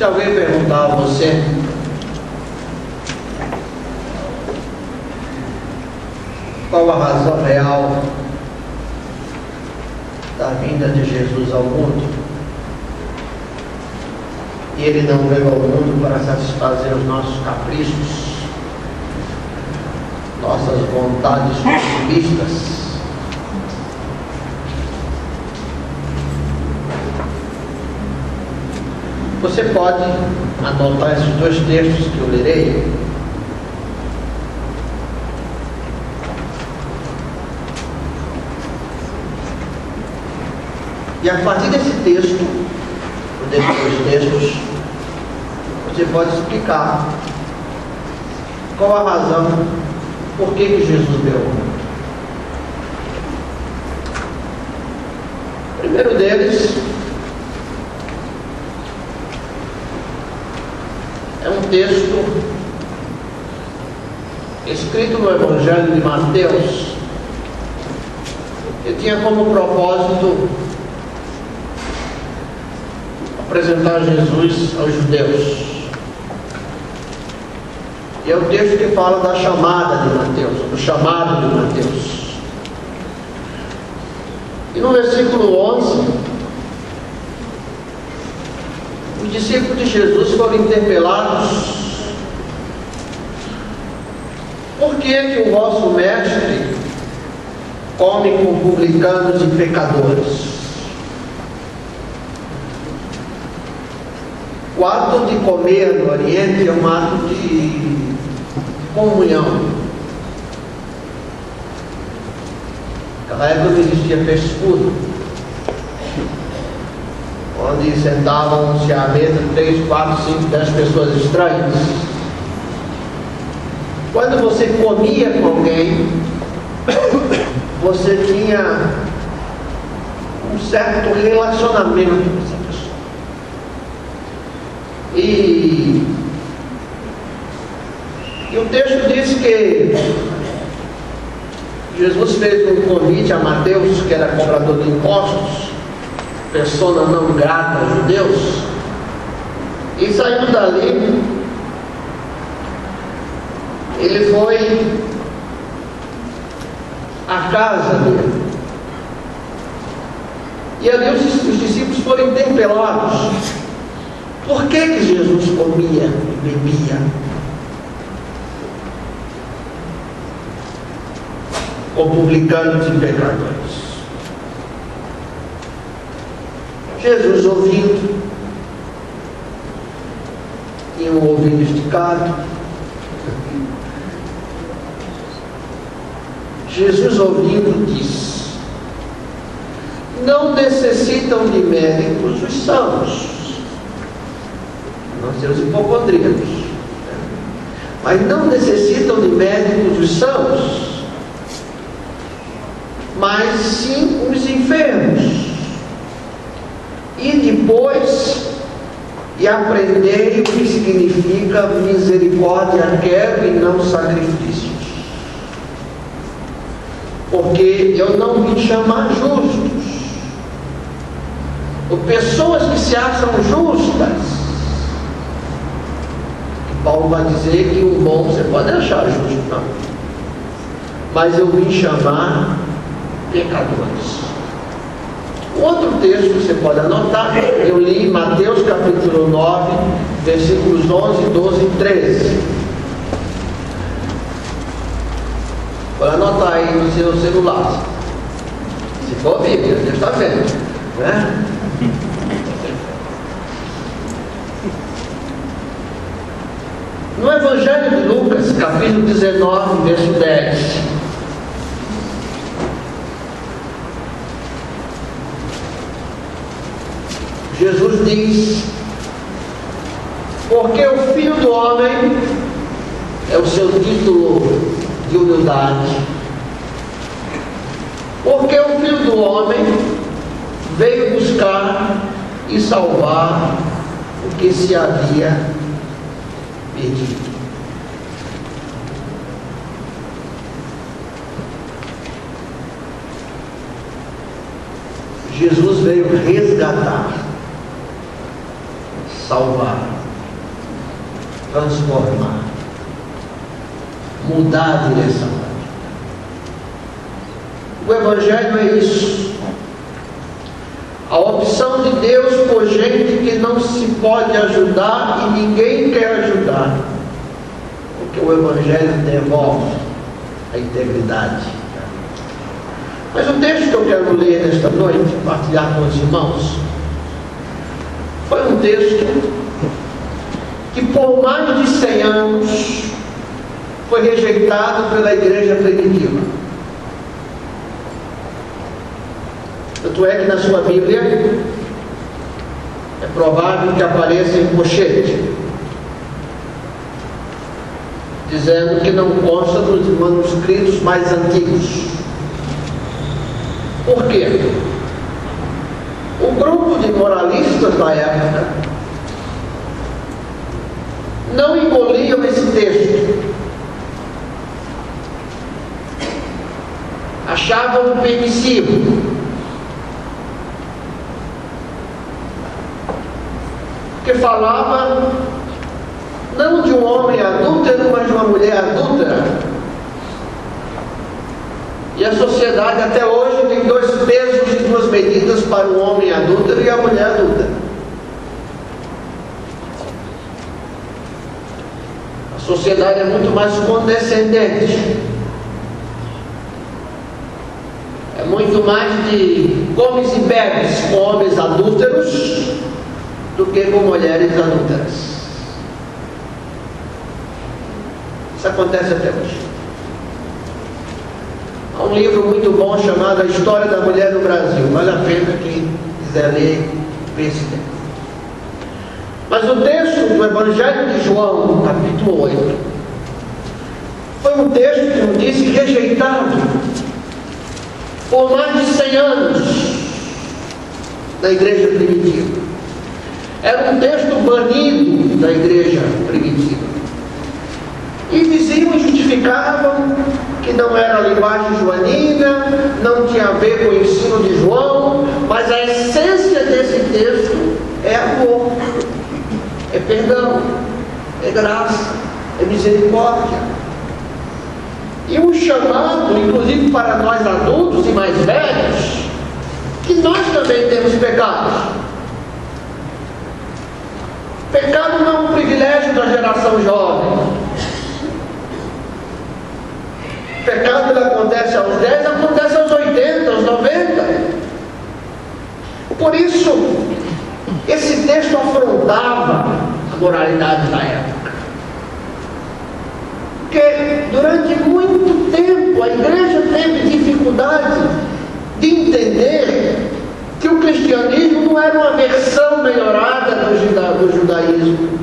alguém perguntar a você qual a razão real da vinda de Jesus ao mundo, e ele não veio ao mundo para satisfazer os nossos caprichos, nossas vontades consumistas, você pode anotar esses dois textos que eu lerei. E a partir desse texto, ou desses dois textos, você pode explicar qual a razão, por que Jesus veio ao mundo. O primeiro deles é um texto escrito no Evangelho de Mateus, que tinha como propósito apresentar Jesus aos judeus. E é o texto que fala da chamada de Mateus, do chamado de Mateus. E no versículo 11, os discípulos de Jesus foram interpelados: por que que o vosso mestre come com publicanos e pecadores? O ato de comer no Oriente é um ato de comunhão. Naquela época não existia fast food, onde sentavam-se à mesa 3, 4, 5, 10 pessoas estranhas. Quando você comia com alguém, você tinha um certo relacionamento com essa pessoa. E o texto diz que Jesus fez um convite a Mateus, que era cobrador de impostos, persona não grata aos judeus, e saindo dali, ele foi à casa dele. E ali os discípulos foram interpelados: por que Jesus comia e bebia com publicanos e pecadores? Jesus, ouvindo, tinha um ouvido esticado. Jesus, ouvindo, disse: não necessitam de médicos os sãos, não seus hipocondríacos, mas não necessitam de médicos os sãos, mas sim os enfermos. E depois, e aprendei o que significa misericórdia quero e não sacrifícios, porque eu não vim chamar justos, ou pessoas que se acham justas. Paulo vai dizer que o bom você pode achar justo, não, mas eu vim chamar pecadores. O outro texto que você pode anotar, eu li Mateus capítulo 9, versículos 11, 12 e 13. Pode anotar aí no seu celular, se for Bíblia, Deus está vendo, né? No Evangelho de Lucas, capítulo 19, verso 10, Jesus diz: porque o Filho do Homem, é o seu título de humildade, porque o Filho do Homem veio buscar e salvar o que se havia perdido. Jesus veio resgatar, salvar. transformar, mudar a direção. O Evangelho é isso. A opção de Deus por gente que não se pode ajudar e ninguém quer ajudar. Porque o Evangelho devolve a integridade. Mas o texto que eu quero ler nesta noite, partilhar com os irmãos, foi um texto que por mais de 100 anos foi rejeitado pela igreja primitiva. Tanto é que na sua Bíblia é provável que apareça em pochete, dizendo que não consta dos manuscritos mais antigos. Por quê? O grupo de moralistas da época não engoliam esse texto, achavam permissivo, porque falava não de um homem adúltero, mas de uma mulher adúltera. E a sociedade até hoje tem 2 pesos e 2 medidas para o homem adúltero e a mulher adúltera. A sociedade é muito mais condescendente. É muito mais de comes e bebes com homens adúlteros do que com mulheres adúlteras. Isso acontece até hoje. Há um livro muito bom chamado A História da Mulher no Brasil. Vale a pena quem quiser ler, pense nele. Mas o texto do Evangelho de João, no capítulo 8, foi um texto, como disse, rejeitado por mais de 100 anos na igreja primitiva. Era um texto banido da igreja primitiva. E diziam e justificavam que não era a linguagem joanina, não tinha a ver com o ensino de João, mas a essência desse texto é amor, é perdão, é graça, é misericórdia. E um chamado, inclusive para nós adultos e mais velhos, que nós também temos pecados. Pecado não é um privilégio da geração jovem. Pecado que acontece aos 10, acontece aos 80, aos 90. Por isso, esse texto afrontava a moralidade da época. Porque durante muito tempo a igreja teve dificuldade de entender que o cristianismo não era uma versão melhorada do judaísmo,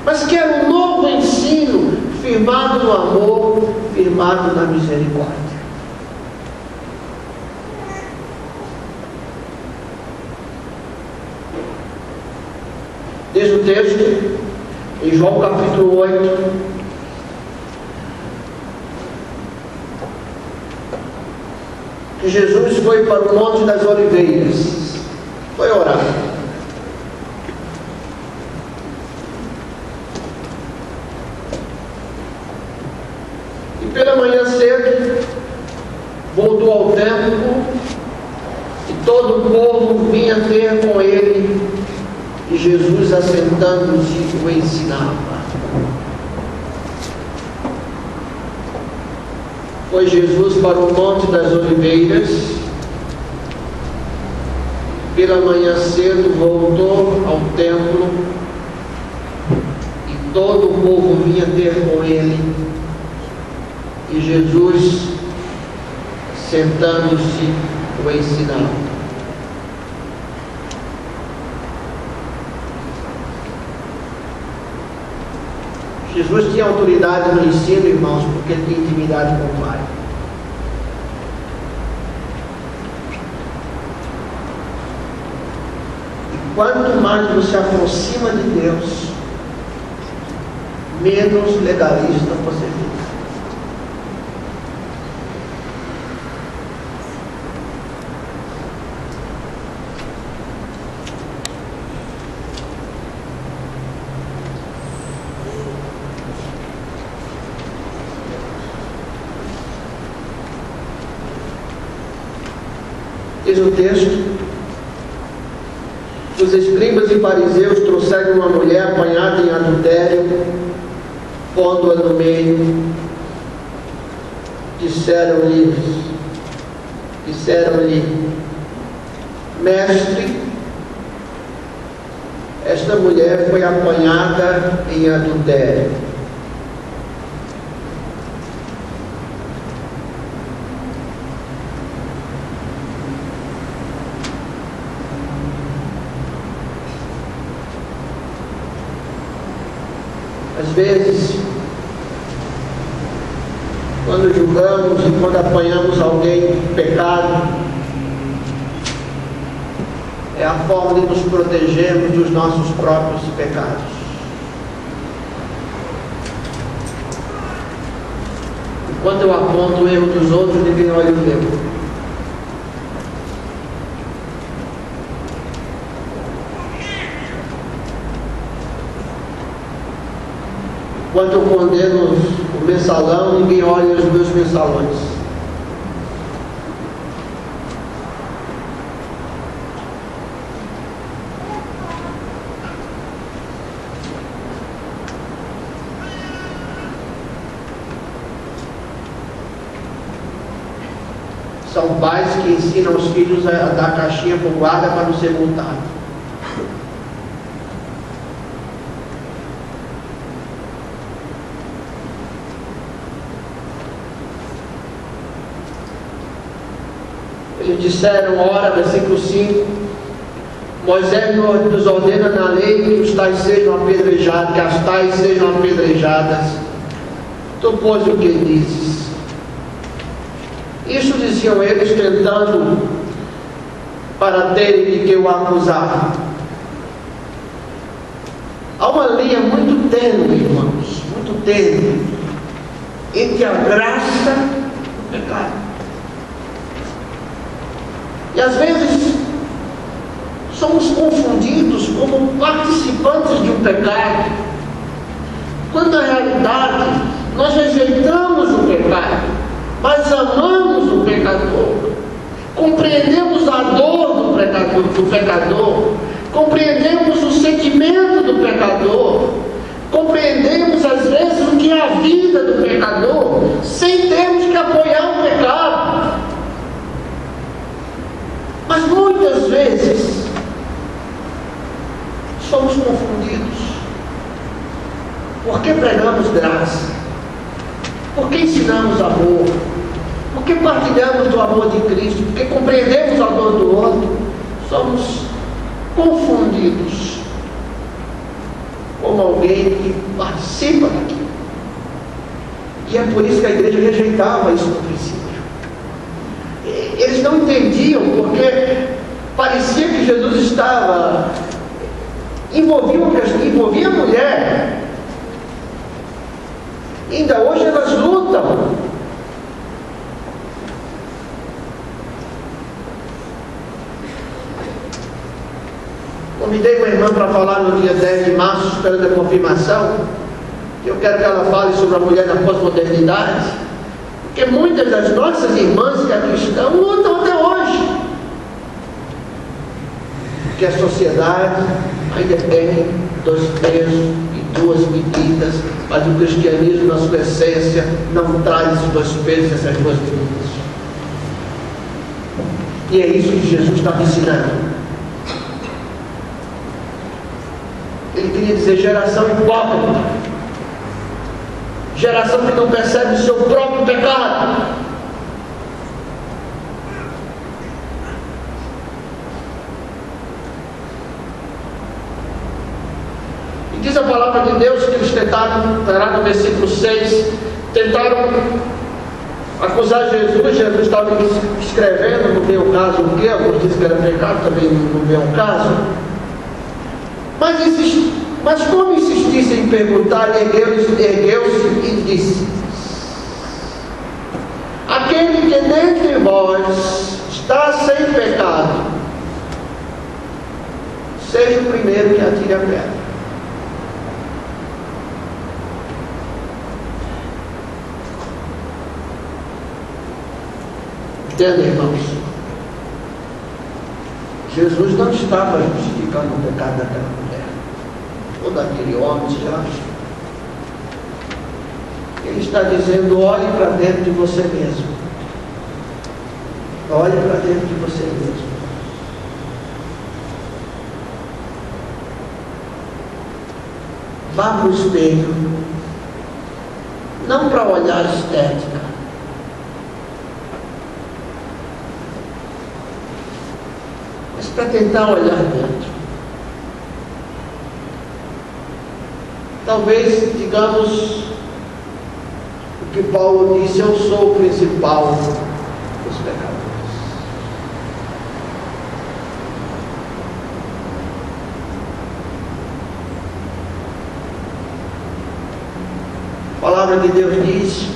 mas que era um novo ensino firmado no amor, firmado na misericórdia. Diz o texto, em João capítulo 8, que Jesus foi para o Monte das Oliveiras, foi orar. Pela manhã cedo, voltou ao templo e todo o povo vinha ter com ele, e Jesus, assentando-se, o ensinava. Foi Jesus para o Monte das Oliveiras, pela manhã cedo voltou ao templo e todo o povo vinha ter com ele, e Jesus, sentando-se, o ensinava. Jesus tinha autoridade no ensino, irmãos, porque ele tinha intimidade com o Pai. E quanto mais você se aproxima de Deus, menos legalista você fica. Diz o texto: os escribas e fariseus trouxeram uma mulher apanhada em adultério, pondo-a no meio. Disseram-lhe: Mestre, esta mulher foi apanhada em adultério. Às vezes, quando julgamos e quando apanhamos alguém em pecado, é a forma de nos protegermos dos nossos próprios pecados. Enquanto eu aponto o erro dos outros, ninguém olha o meu. Enquanto eu condeno o mensalão, ninguém olha os meus mensalões. São pais que ensinam os filhos a dar caixinha para o guarda para não ser multado. Eles disseram, ora, versículo 5, Moisés nos ordena na lei que os tais sejam apedrejados, que as tais sejam apedrejadas. Tu, pois, o que dizes? Isso diziam eles, tentando para terem de que o acusar. Há uma linha muito tênue, irmãos, muito tênue, entre a graça e o pecado. E às vezes somos confundidos como participantes de um pecado, quando na realidade nós rejeitamos o pecado, mas amamos o pecador, compreendemos a dor do pecador, compreendemos o sentimento do pecador, compreendemos às vezes o que é a vida do pecador, sem termos que apoiar o pecado. Mas muitas vezes somos confundidos. Por que pregamos graça? Por que ensinamos amor? Por que partilhamos do amor de Cristo? Por que compreendemos a dor do outro? Somos confundidos como alguém que participa daquilo. E é por isso que a igreja rejeitava isso no princípio. Eles não entendiam, porque parecia que Jesus estava envolvia a mulher. Ainda hoje elas lutam. Convidei uma irmã para falar no dia 10 de março, esperando a confirmação. Eu quero que ela fale sobre a mulher na pós-modernidade. Porque muitas das nossas irmãs que aqui estão lutam até hoje. Porque a sociedade ainda tem 2 pesos e 2 medidas, mas o cristianismo, na sua essência, não traz esses 2 pesos e essas 2 medidas. E é isso que Jesus estava ensinando. Ele queria dizer geração hipócrita. Geração que não percebe o seu próprio pecado. E diz a palavra de Deus que eles tentaram, estará no versículo 6, tentaram acusar Jesus. Jesus estava escrevendo, não veio o caso o quê? Alguns dizem que era pecado, também não veio o caso. Mas como insistisse em perguntar, ergueu-se e disse: aquele que dentre vós está sem pecado, seja o primeiro que atire a pedra. Entendem, irmãos? Jesus não estava justificando o pecado daquela mulher, ou daquele homem, seja lá. Ele está dizendo: olhe para dentro de você mesmo. Olhe para dentro de você mesmo. Vá para o espelho, não para olhar estética, mas para tentar olhar dentro. Talvez digamos o que Paulo disse: eu sou o principal dos pecadores. A palavra de Deus diz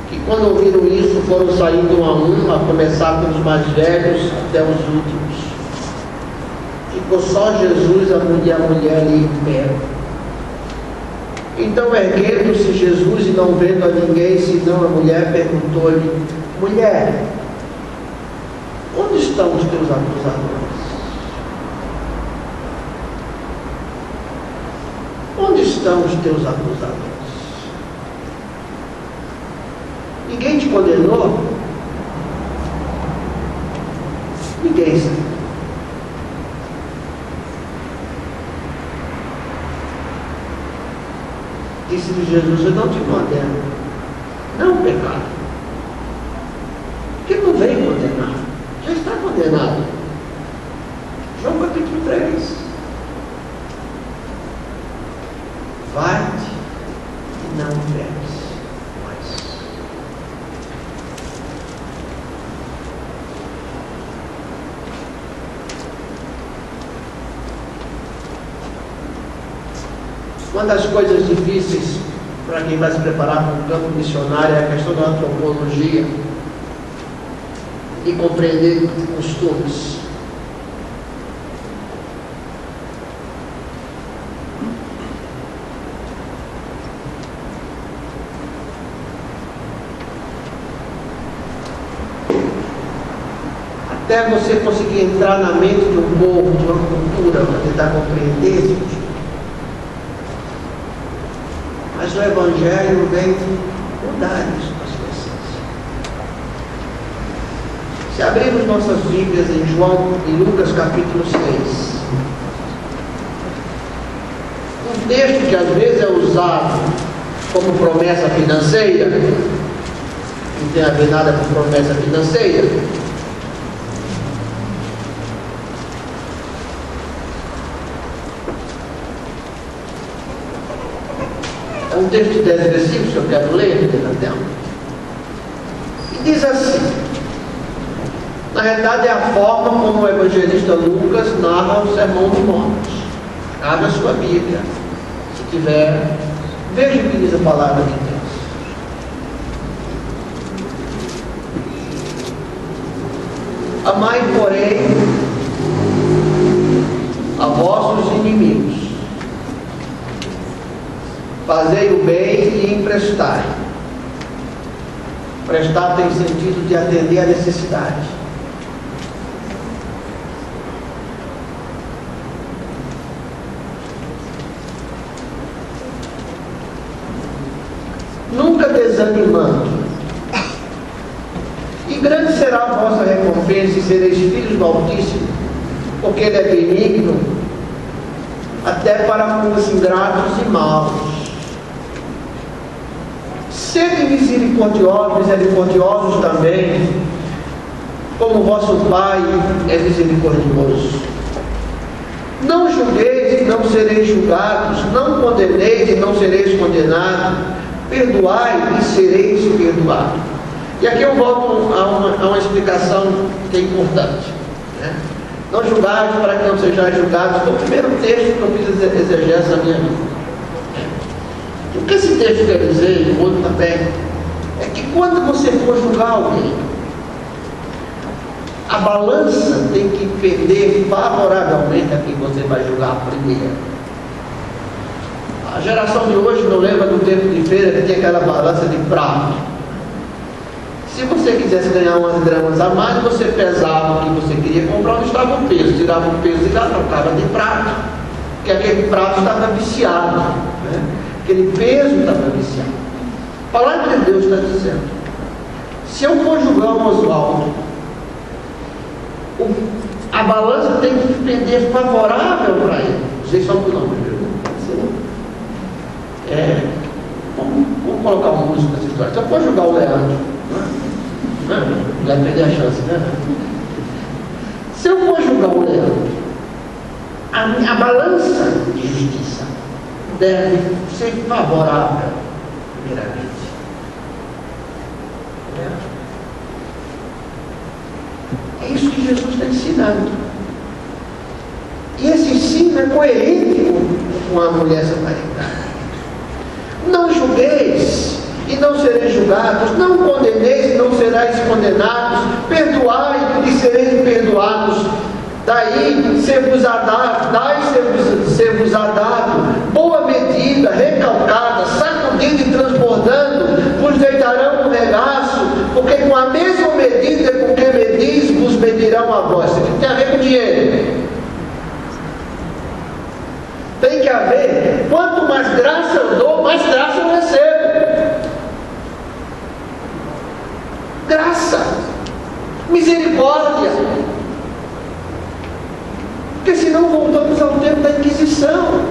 que quando ouviram isso, foram saindo um a um, a começar pelos mais velhos até os últimos. Ficou só Jesus e a mulher ali em pé. Então, erguendo-se Jesus e não vendo a ninguém senão a mulher, perguntou-lhe: mulher, onde estão os teus acusadores? Onde estão os teus acusadores? Ninguém te condenou? Ninguém, Senhor. Disse-lhe Jesus: eu não te condeno. Não pecado. Porque não veio condenar. Já está condenado. João capítulo 3. Vai-te e não peques mais. Uma das coisas difíceis para quem vai se preparar para um campo missionário é a questão da antropologia e compreender costumes. Até você conseguir entrar na mente de um povo, de uma cultura, para tentar compreender isso. Mas o Evangelho vem mudar isso nas pessoas. Se abrirmos nossas Bíblias em João e Lucas capítulo 6, um texto que às vezes é usado como promessa financeira, não tem a ver nada com promessa financeira. É um texto de 10 versículos que eu quero ler na tela. E diz assim: na realidade é a forma como o evangelista Lucas narra o Sermão do Monte. Abra a sua Bíblia, se tiver, veja o que diz a palavra de Deus. Amai, porém, a vossos inimigos. Fazei o bem e emprestai. Prestar tem sentido de atender a necessidade. Nunca desanimando. E grande será a vossa recompensa, e sereis filhos do Altíssimo, porque Ele é benigno até para com os ingratos e maus. Sede misericordiosos também, como vosso Pai é misericordioso. Não julgueis e não sereis julgados, não condeneis e não sereis condenados, perdoai e sereis perdoados. E aqui eu volto a uma explicação que é importante, né? Não julgais para que não sejais julgados. Foi o primeiro texto que eu fiz exegese na minha vida. O que esse texto quer dizer, e o outro também, é que quando você for julgar alguém, a balança tem que pender favoravelmente a quem você vai julgar primeiro. A geração de hoje não lembra do tempo de feira que tinha aquela balança de prato. Se você quisesse ganhar umas gramas a mais, você pesava o que você queria comprar, onde estava o peso, tirava o peso e lá trocava de prato, porque aquele prato estava viciado, né? Aquele peso estava viciado. A palavra de Deus está dizendo: se eu for julgar o Oswaldo, a balança tem que pender favorável para ele. Vocês são por nome, viu? Vamos colocar uma música nessa história. Se eu for julgar o Leandro, vai perder a chance, né? Se eu for julgar o Leandro, a balança de justiça deve ser favorável, primeiramente. É isso que Jesus está ensinando. E esse ensino é coerente com a mulher samaritana. Não julgueis e não sereis julgados, não condeneis e não sereis condenados, perdoai e sereis perdoados. Daí ser-vos-á dado, boa medida, recalcada, sacudida e transbordando, vos deitarão no regaço, porque com a mesma medida com que medis, vos medirão a vós. Isso tem a ver com dinheiro. Tem que haver, quanto mais graça eu dou, mais graça eu recebo. Graça, misericórdia. Porque senão voltamos ao tempo da Inquisição.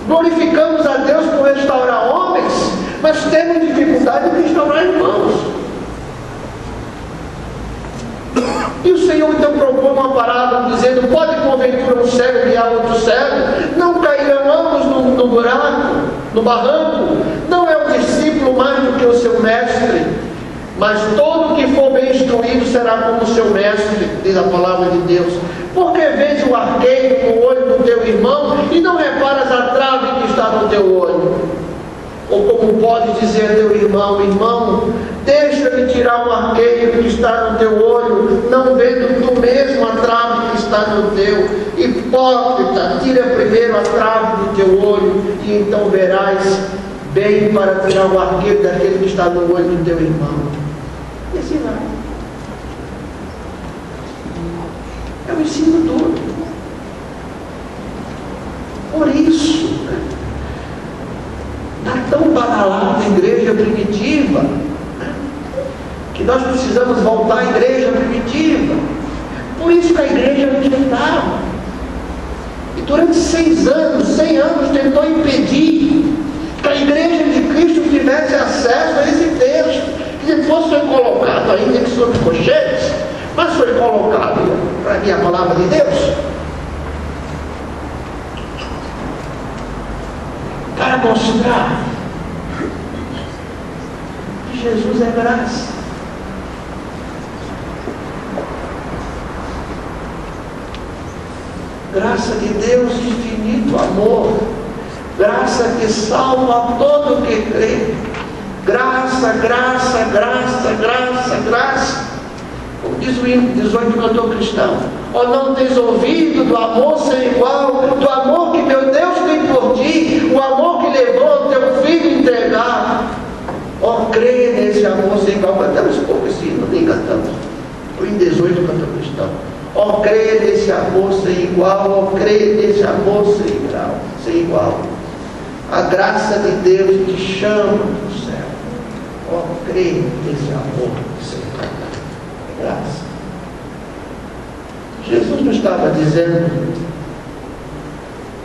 Glorificamos a Deus por restaurar homens, mas temos dificuldade de restaurar irmãos. E o Senhor então propõe uma parábola dizendo: pode porventura um cego guiar outro cego? Não cairão ambos no buraco, no barranco? Não é o discípulo mais do que o seu mestre? Mas todo que for bem instruído será como o seu mestre, diz a palavra de Deus. Porque vês o arqueiro no olho do teu irmão e não reparas a trave que está no teu olho? Ou como pode dizer teu irmão: irmão, deixa-me tirar o arqueiro que está no teu olho, não vendo tu mesmo a trave que está no teu? Hipócrita, tira primeiro a trave do teu olho, e então verás bem para tirar o arqueiro daquele que está no olho do teu irmão. E assim vai. É um ensino duro. Por isso, está tão badalado na igreja primitiva, que nós precisamos voltar à igreja primitiva. Por isso que a igreja rejeitava. E durante 100 anos tentou impedir que a igreja de Cristo tivesse acesso a esse texto, que depois foi colocado ainda sobre colchetes, mas foi colocado para mim a palavra de Deus, para mostrar que Jesus é graça. Graça de Deus, infinito amor, graça que salva todo o que crê. Graça, graça, graça, graça, graça. Como diz o hino 18 do cantor cristão: ó, não tens ouvido do amor sem igual, do amor que meu Deus tem por ti, o amor que levou o teu filho entregar. Ó, crê nesse amor sem igual. Cantamos pouco esse hino, nem cantamos. O hino 18 do cantor cristão: ó, crê nesse amor sem igual, ó, crê nesse amor sem igual. A graça de Deus te chama do céu. Ó, crê nesse amor sem igual. Graça. Jesus não estava dizendo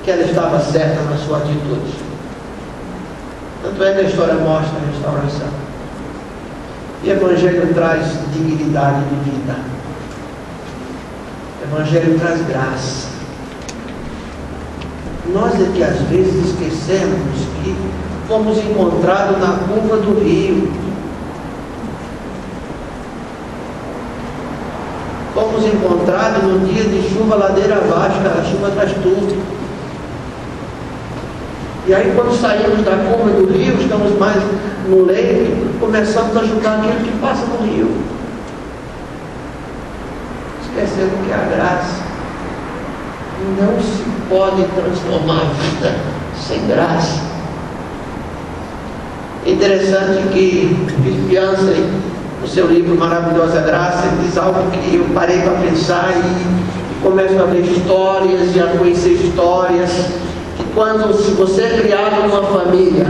que ela estava certa na sua atitude. Tanto é que a história mostra a restauração. E o Evangelho traz dignidade de vida. O Evangelho traz graça. Nós é que às vezes esquecemos que fomos encontrados na curva do rio. Fomos encontrados no dia de chuva ladeira abaixo, a chuva traz tudo. E aí quando saímos da curva do rio, estamos mais no leito, começamos a julgar aquilo que passa no rio. Esquecendo que a graça não se pode transformar a vida sem graça. É interessante que Philip Yancey, no seu livro Maravilhosa Graça, ele diz algo que eu parei para pensar e começo a ver histórias e a conhecer histórias, que quando, se você é criado numa família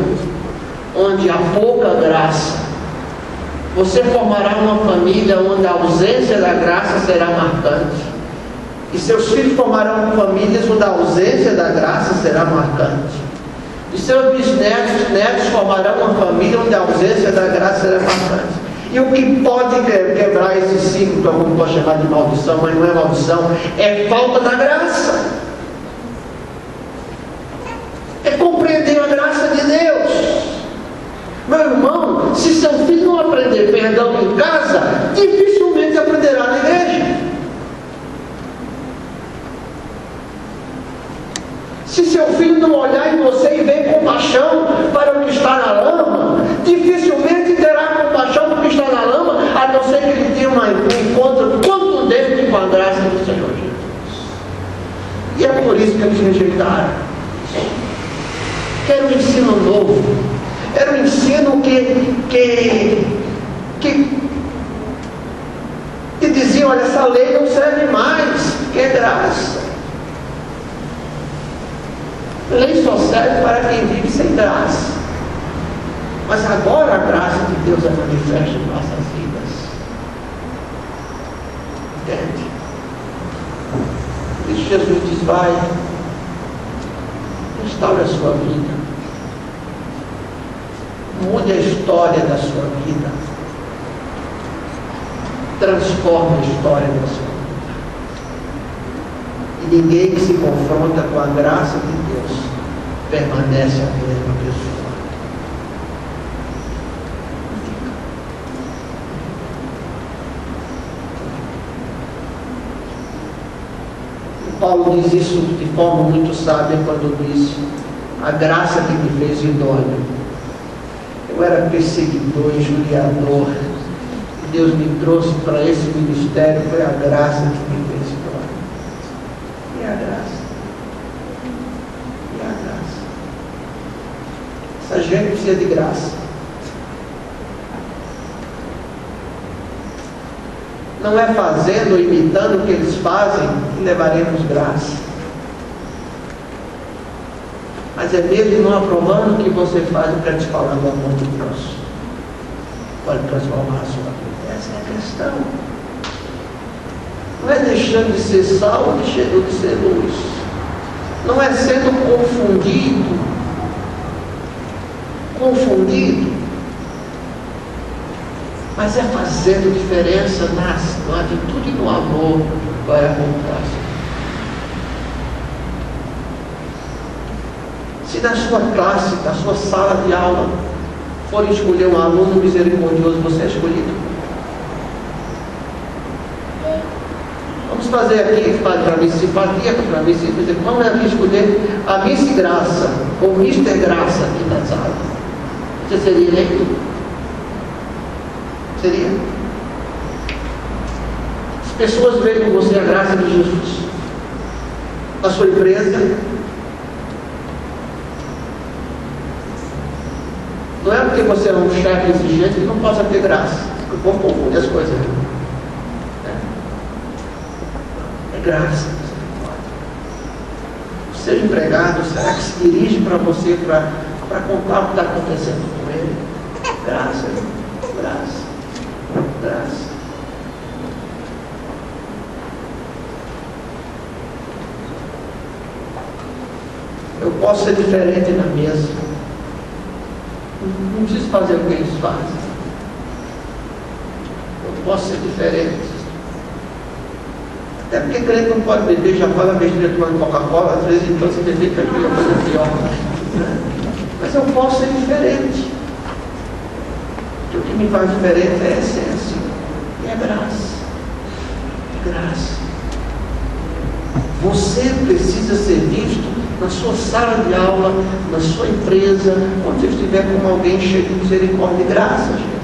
onde há pouca graça, você formará uma família onde a ausência da graça será marcante. E seus filhos formarão famílias onde a ausência da graça será marcante. E seus bisnetos, netos formarão uma família onde a ausência da graça será marcante. E o que pode quebrar esse ciclo, que eu posso chamar de maldição, mas não é maldição, é falta da graça. É compreender a graça de Deus. Meu irmão, se seu filho não aprender perdão em casa, dificilmente aprenderá na igreja. Se seu filho não olhar em você e ver compaixão para o que está na lama, dificilmente terá compaixão para o que está na lama, a não ser que ele tenha um encontro contundente com a graça do Senhor Jesus. E é por isso que eles rejeitaram. Que era um ensino novo. Era um ensino que dizia, olha, essa lei não serve mais, que é graça. A lei só serve para quem vive sem graça. Mas agora a graça de Deus é manifesta em nossas vidas. Entende? E Jesus diz, vai, restaure a sua vida. Mude a história da sua vida. Transforme a história da sua vida. E ninguém que se confronta com a graça de Deus permanece a mesma pessoa. E Paulo diz isso de forma muito sábia quando diz, a graça que me fez idôneo. Eu era perseguidor, injuriador. E Deus me trouxe para esse ministério. Foi a graça que me fez idôneo. E a graça. E a graça. Essa gente precisa de graça. Não é fazendo ou imitando o que eles fazem que levaremos graça. Mas é mesmo não aprovando o que você faz para te falar do amor de Deus. Pode transformar a sua vida. Essa é a questão. Não é deixando de ser sal ou deixando de ser luz. Não é sendo confundido. Mas é fazendo diferença na atitude e no amor para a vontade. Se na sua classe, na sua sala de aula, for escolher um aluno misericordioso, você é escolhido. Vamos fazer aqui, para mim, simpatia, para mim, vamos aqui escolher a Miss Graça, ou Mr. Graça aqui na sala. Você seria eleito? Seria? As pessoas veem com você a graça de Jesus. Na sua empresa, não é porque você é um chefe exigente que não possa ter graça. O povo confunde as coisas. É graça. Seja empregado, será que se dirige para você para contar o que está acontecendo com ele? Graça, graça, graça. Eu posso ser diferente na mesa. Não preciso fazer o que eles fazem. Eu posso ser diferente. Até porque crente não pode beber, já fala besteira tomando Coca-Cola, às vezes então você beber que é uma coisa pior. Mas eu posso ser diferente. O que me faz diferente é a essência. E é graça. É graça. Você precisa ser visto na sua sala de aula, na sua empresa, onde você estiver com alguém cheio de misericórdia e graça, gente.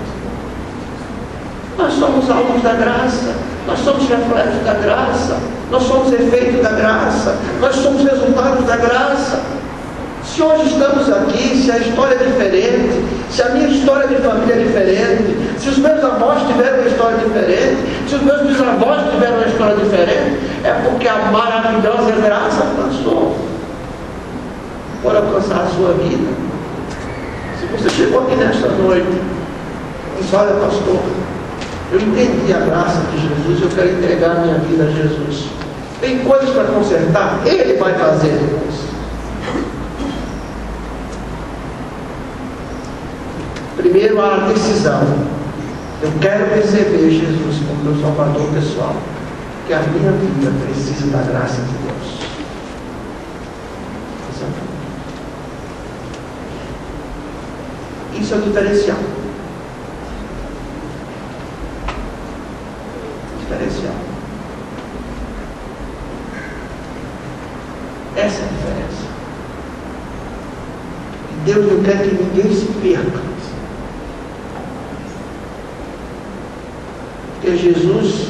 Nós somos alunos da graça, nós somos reflexos da graça, nós somos efeito da graça, nós somos resultados da graça. Se hoje estamos aqui, se a história é diferente, Se a minha história de família é diferente, se os meus avós tiveram uma história diferente, se os meus bisavós tiveram uma história diferente, é porque a maravilhosa graça alcançou. Por alcançar a sua vida. Se você chegou aqui nesta noite e diz: olha, pastor, eu entendi a graça de Jesus, eu quero entregar a minha vida a Jesus. Tem coisas para consertar, Ele vai fazer depois. Primeiro, a decisão. Eu quero receber Jesus como meu Salvador pessoal, que a minha vida precisa da graça de Deus. Isso é o diferencial. Diferencial. Essa é a diferença. E Deus não quer que ninguém se perca. Porque Jesus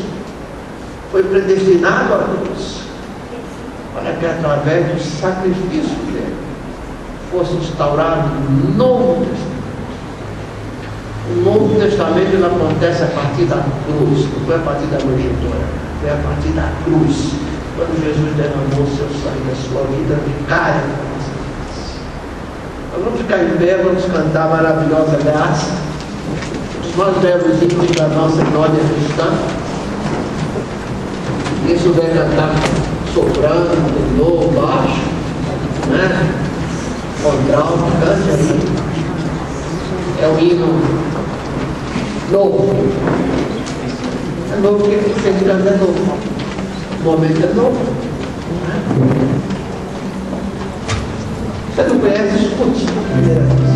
foi predestinado à cruz para que através do sacrifício dele fosse instaurado um novo testamento. O Novo Testamento ele acontece a partir da cruz, não foi a partir da manjedoura, foi a partir da cruz, quando Jesus derramou seu sangue, a sua vida vicária. Nós vamos ficar em pé, vamos cantar a maravilhosa graça, os mais belos hinos da nossa glória cristã. Quem souber cantar soprano, tenor, baixo, né? Contralto, cante aí. É um hino novo. É novo porque tem que cantar novo. O momento é novo. Você não conhece, escute a primeira vez.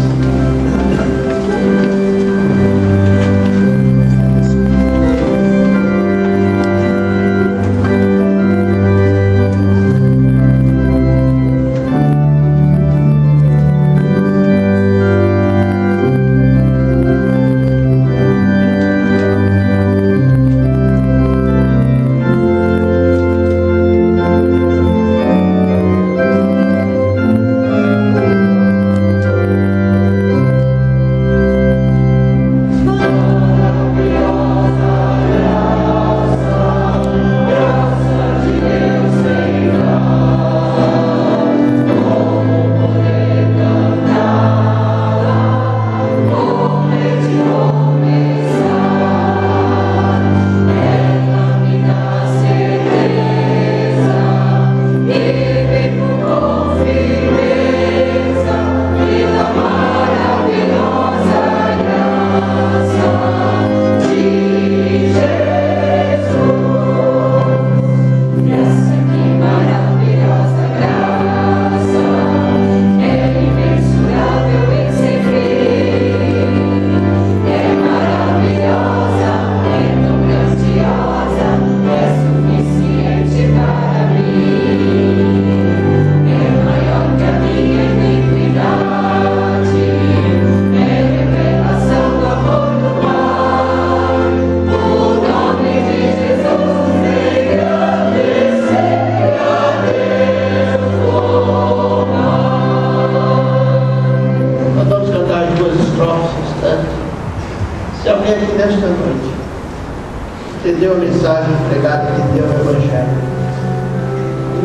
Entendeu a mensagem pregada, entendeu o Evangelho,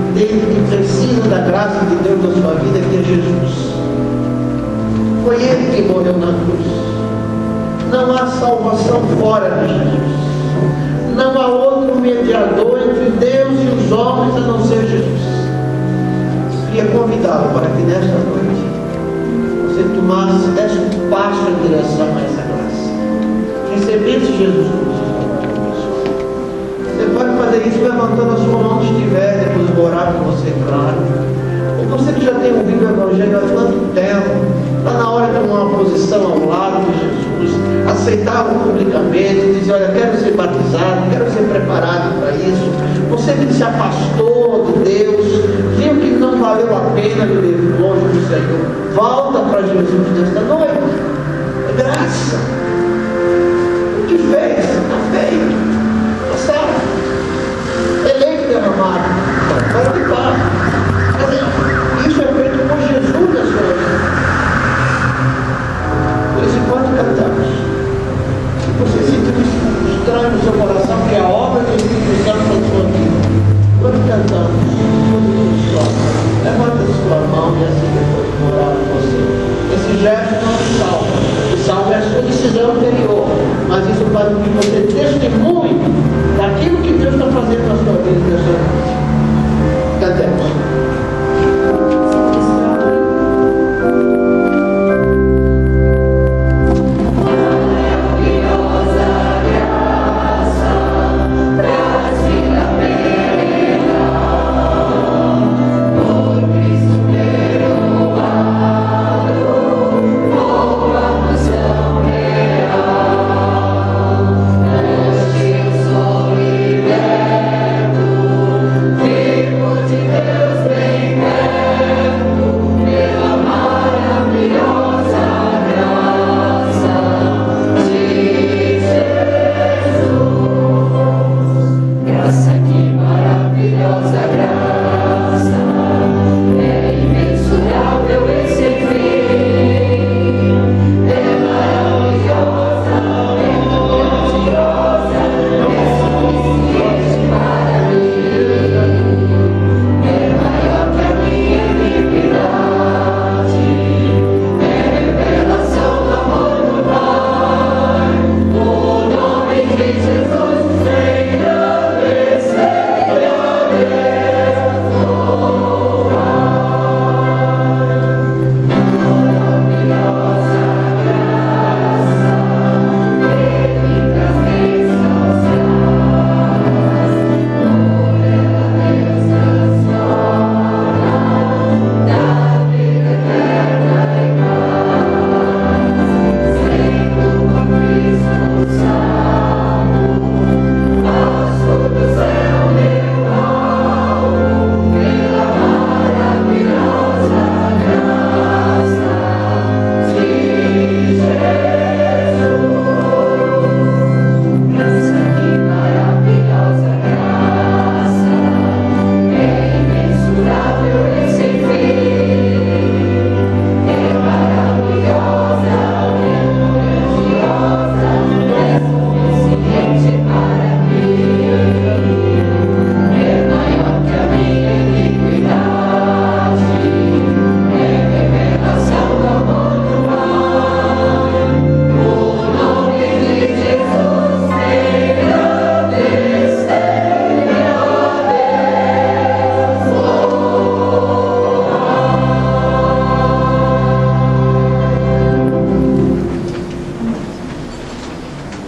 entende que precisa da graça de Deus na sua vida, que é Jesus. Foi Ele quem morreu na cruz. Não há salvação fora de Jesus. Não há outro mediador entre Deus e os homens a não ser Jesus. Queria convidá-lo para que nesta noite você tomasse, desse um passo em direção a essa graça. Recebesse Jesus como seu Salvador. Você pode fazer isso levantando a sua mão onde estiver, depois eu vou orar por você, claro. Ou você que já tem ouvido o Evangelho há tanto tempo, está na hora de tomar uma posição ao lado de Jesus, aceitá-lo publicamente, dizer: olha, quero ser batizado, quero ser preparado para isso. Você que se afastou de Deus, viu que não valeu a pena viver longe do Senhor, volta para Jesus nesta noite. É graça. O que fez? Está feito. Está certo. Eleito derramado. Agora que passa. Isso é feito por Jesus na sua vida. Por isso Pai, que você testemunhe daquilo que Deus está fazendo na sua vida e na sua vida. Cantemos.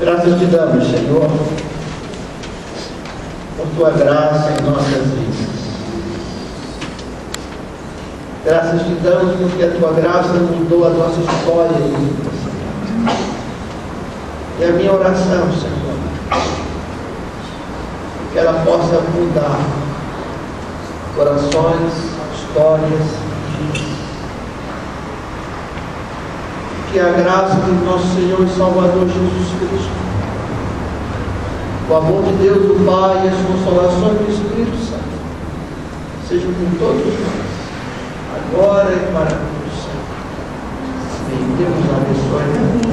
Graças te damos, Senhor, por tua graça em nossas vidas. Graças te damos porque a tua graça mudou a nossa história e vida. E a minha oração, Senhor, que ela possa mudar corações, histórias, vidas. Que a graça do nosso Senhor e Salvador Jesus Cristo, o amor de Deus, o Pai e as consolações do Espírito Santo sejam com todos nós, agora e para todos sempre. Amém. Deus abençoe.